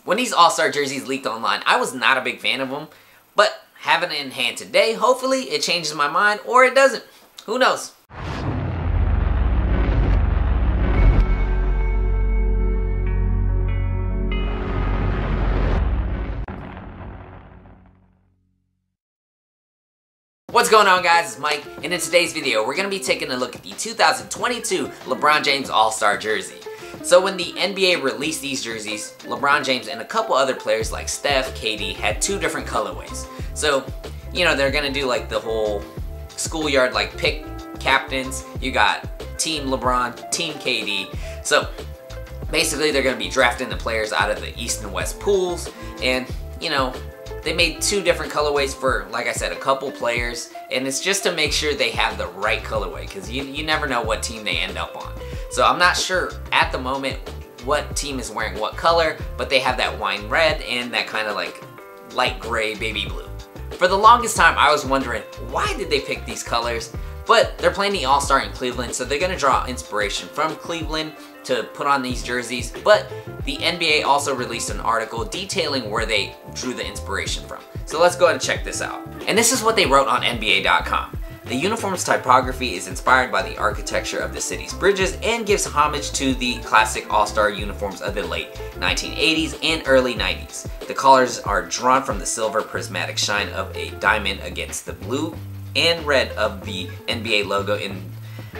When these All-Star jerseys leaked online, I was not a big fan of them, but having it in hand today, hopefully it changes my mind, or it doesn't. Who knows? What's going on, guys? It's Mike, and in today's video, we're going to be taking a look at the 2022 LeBron James All-Star jersey. So when the NBA released these jerseys, LeBron James and a couple other players like Steph, KD had two different colorways. So, you know, they're going to do like the whole schoolyard, like pick captains. You got Team LeBron, Team KD. So basically they're going to be drafting the players out of the East and West pools, and, you know, they made two different colorways for, like I said, a couple players, and it's just to make sure they have the right colorway, because you never know what team they end up on. So I'm not sure at the moment what team is wearing what color, but they have that wine red and that kind of like light gray baby blue. For the longest time I was wondering, why did they pick these colors? But they're playing the All-Star in Cleveland, so they're going to draw inspiration from Cleveland to put on these jerseys. But the NBA also released an article detailing where they drew the inspiration from. So let's go ahead and check this out. And this is what they wrote on NBA.com. The uniform's typography is inspired by the architecture of the city's bridges and gives homage to the classic All-Star uniforms of the late 1980s and early 90s. The colors are drawn from the silver prismatic shine of a diamond against the blue and red of the NBA logo in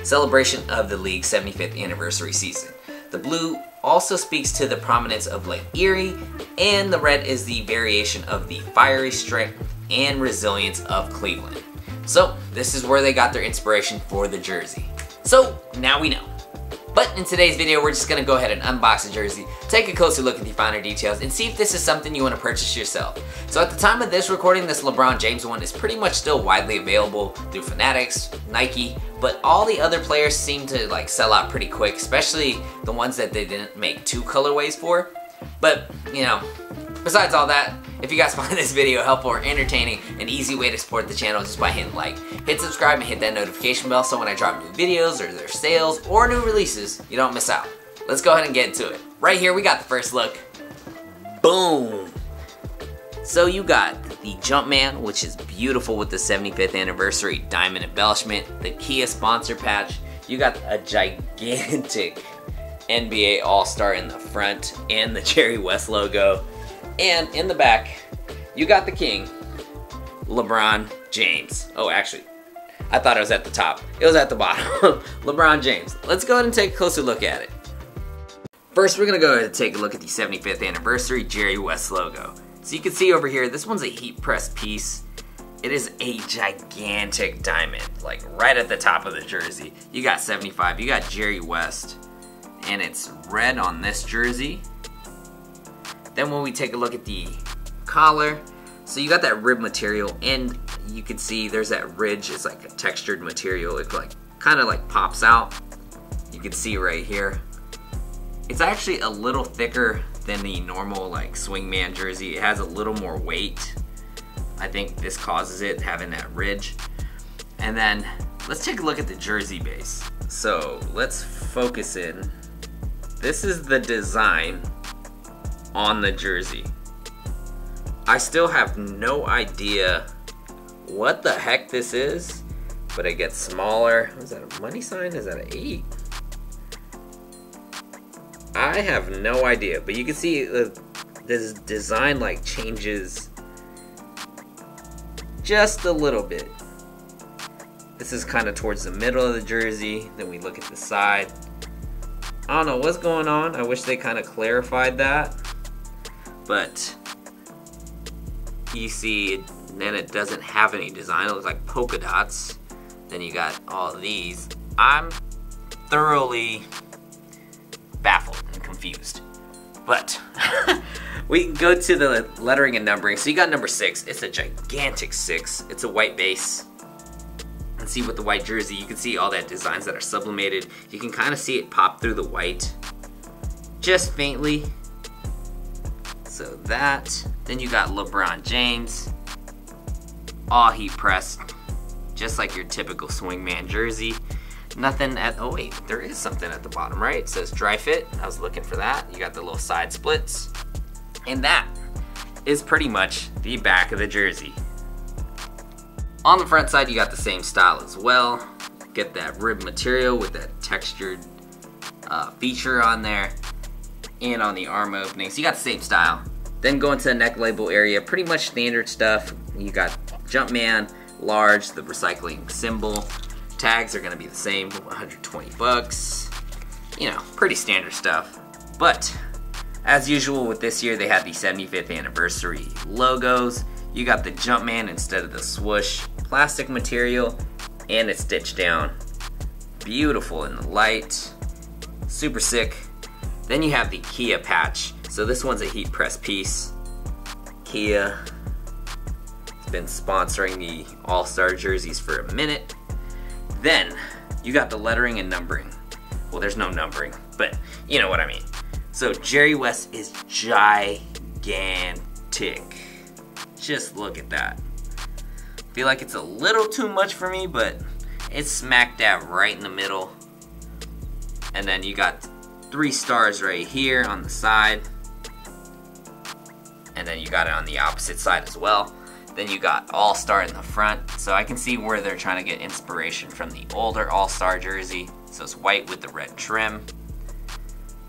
celebration of the league's 75th anniversary season. The blue also speaks to the prominence of Lake Erie, and the red is the variation of the fiery strength and resilience of Cleveland. So this is where they got their inspiration for the jersey. So now we know. But in today's video, we're just going to go ahead and unbox the jersey, take a closer look at the finer details, and see if this is something you want to purchase yourself. So at the time of this recording, this LeBron James one is pretty much still widely available through Fanatics, Nike, but all the other players seem to like sell out pretty quick, especially the ones that they didn't make two colorways for. But, you know, besides all that, if you guys find this video helpful or entertaining, an easy way to support the channel is just by hitting like, hit subscribe, and hit that notification bell so when I drop new videos or there's sales or new releases, you don't miss out. Let's go ahead and get into it. Right here we got the first look. Boom! So you got the Jumpman, which is beautiful with the 75th anniversary diamond embellishment, the Kia sponsor patch. You got a gigantic NBA All-Star in the front and the Jerry West logo. And in the back, you got the king, LeBron James. Oh, actually, I thought it was at the top. It was at the bottom. LeBron James. Let's go ahead and take a closer look at it. First, we're going to go ahead and take a look at the 75th anniversary Jerry West logo. So you can see over here, this one's a heat pressed piece. It is a gigantic diamond, like right at the top of the jersey. You got 75, you got Jerry West, and it's red on this jersey. Then when we take a look at the collar, so you got that rib material, and you can see there's that ridge. It's like a textured material. It like kind of like pops out. You can see right here. It's actually a little thicker than the normal like Swingman jersey. It has a little more weight. I think this causes it having that ridge. And then let's take a look at the jersey base. So let's focus in. This is the design on the jersey. I still have no idea what the heck this is, but it gets smaller. Is that a money sign? Is that an 8? I have no idea, but you can see this design like changes just a little bit. This is kind of towards the middle of the jersey. Then we look at the side. I don't know what's going on. I wish they kind of clarified that. But you see, then it doesn't have any design. It looks like polka dots. Then you got all of these. I'm thoroughly baffled and confused. But we can go to the lettering and numbering. So you got number 6. It's a gigantic 6. It's a white base. And see with the white jersey, you can see all that designs that are sublimated. You can kind of see it pop through the white just faintly. So that, then you got LeBron James, all heat pressed, just like your typical Swingman jersey. Nothing at, oh wait, there is something at the bottom, right? It says dry fit. I was looking for that. You got the little side splits. And that is pretty much the back of the jersey. On the front side, you got the same style as well. Get that rib material with that textured feature on there. And on the arm openings, you got the same style. Then going to the neck label area, pretty much standard stuff. You got Jumpman, large, the recycling symbol. Tags are gonna be the same, 120 bucks. You know, pretty standard stuff. But, as usual with this year, they have the 75th anniversary logos. You got the Jumpman instead of the swoosh plastic material, and it's stitched down. Beautiful in the light, super sick. Then you have the Kia patch. So this one's a heat press piece. Kia has been sponsoring the All-Star jerseys for a minute. Then you got the lettering and numbering. Well, there's no numbering, but you know what I mean. So Jerry West is gigantic. Just look at that. I feel like it's a little too much for me, but it's smack dab right in the middle. And then you got 3 stars right here on the side. And then you got it on the opposite side as well. Then you got All-Star in the front. So I can see where they're trying to get inspiration from the older All-Star jersey. So it's white with the red trim.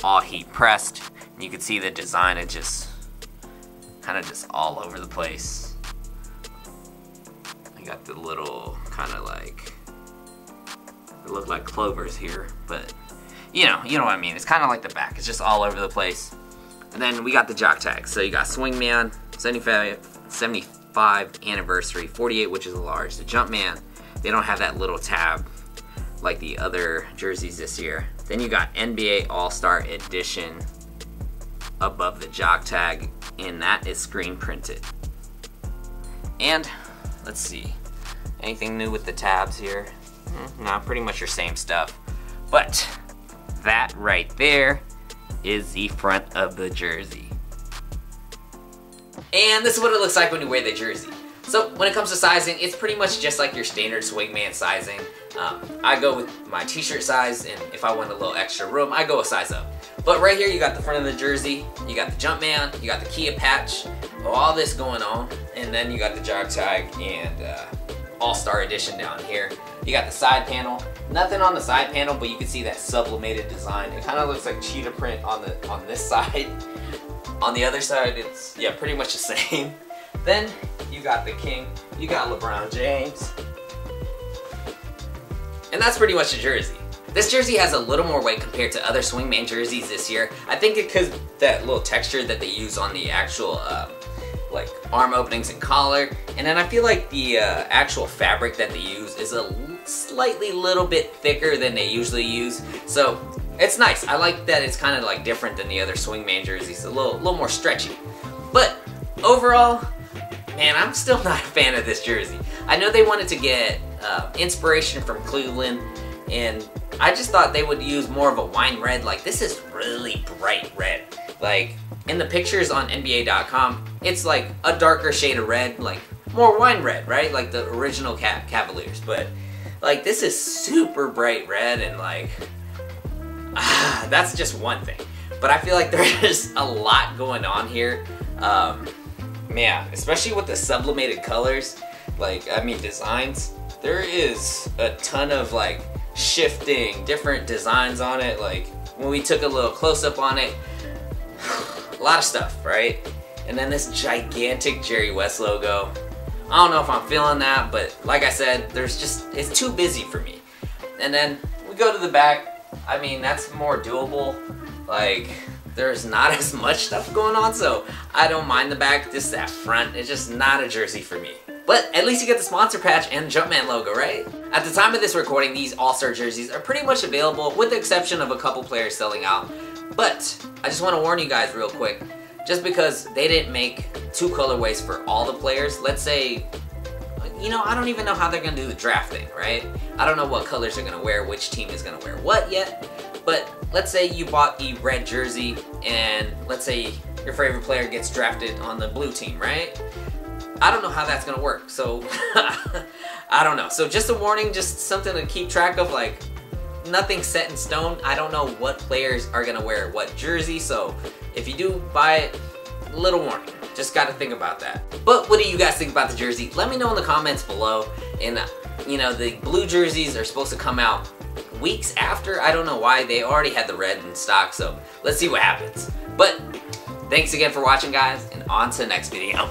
All heat pressed. And you can see the design is just kind of just all over the place. I got the little kind of like, it look like clovers here, but you know what I mean. It's kind of like the back. It's just all over the place. And then we got the jock tags. So you got Swingman, 75 anniversary, 48, which is a large. The Jumpman, they don't have that little tab like the other jerseys this year. Then you got NBA All-Star Edition above the jock tag, and that is screen printed. And let's see, anything new with the tabs here? No, pretty much your same stuff. But that right there is the front of the jersey. And this is what it looks like when you wear the jersey. So when it comes to sizing, it's pretty much just like your standard Swingman sizing. I go with my t-shirt size, and if I want a little extra room, I go a size up. But right here, you got the front of the jersey, you got the Jumpman, you got the Kia patch, all this going on, and then you got the jog tag and All-Star Edition down here. You got the side panel. Nothing on the side panel, but you can see that sublimated design. It kind of looks like cheetah print on this side. On the other side, it's pretty much the same. Then you got the King. You got LeBron James. And that's pretty much the jersey. This jersey has a little more weight compared to other Swingman jerseys this year. I think it's because that little texture that they use on the actual like arm openings and collar. And then I feel like the actual fabric that they use is a slightly little bit thicker than they usually use. So it's nice. I like that it's kind of like different than the other Swingman jerseys. A little more stretchy. But overall, man, I'm still not a fan of this jersey. I know they wanted to get inspiration from Cleveland, and I just thought they would use more of a wine red. Like, this is really bright red. Like, in the pictures on NBA.com, it's like a darker shade of red, like more wine red, right? Like the original Cavaliers. But like, this is super bright red, and like, that's just one thing. But I feel like there's a lot going on here. Man, especially with the sublimated colors, like, I mean, designs. There is a ton of like shifting different designs on it. Like, when we took a little close-up on it, a lot of stuff, right? And then this gigantic Jerry West logo. I don't know if I'm feeling that, but like I said, it's too busy for me. And then we go to the back. I mean, that's more doable. Like, there's not as much stuff going on, so I don't mind the back. Just that front, it's just not a jersey for me. But at least you get the sponsor patch and Jumpman logo, right? At the time of this recording, these All-Star jerseys are pretty much available, with the exception of a couple players selling out. But I just want to warn you guys real quick, just because they didn't make 2 colorways for all the players. Let's say, you know, I don't even know how they're going to do the draft thing, right? I don't know what colors they're going to wear, which team is going to wear what yet. But let's say you bought the red jersey, and let's say your favorite player gets drafted on the blue team, right? I don't know how that's gonna work, so I don't know. So just a warning, just something to keep track of. Like, nothing set in stone. I don't know what players are gonna wear what jersey, so if you do buy it, little warning. Just gotta think about that. But what do you guys think about the jersey? Let me know in the comments below. And you know, the blue jerseys are supposed to come out weeks after. I don't know why. They already had the red in stock, so let's see what happens. But thanks again for watching, guys, and on to the next video.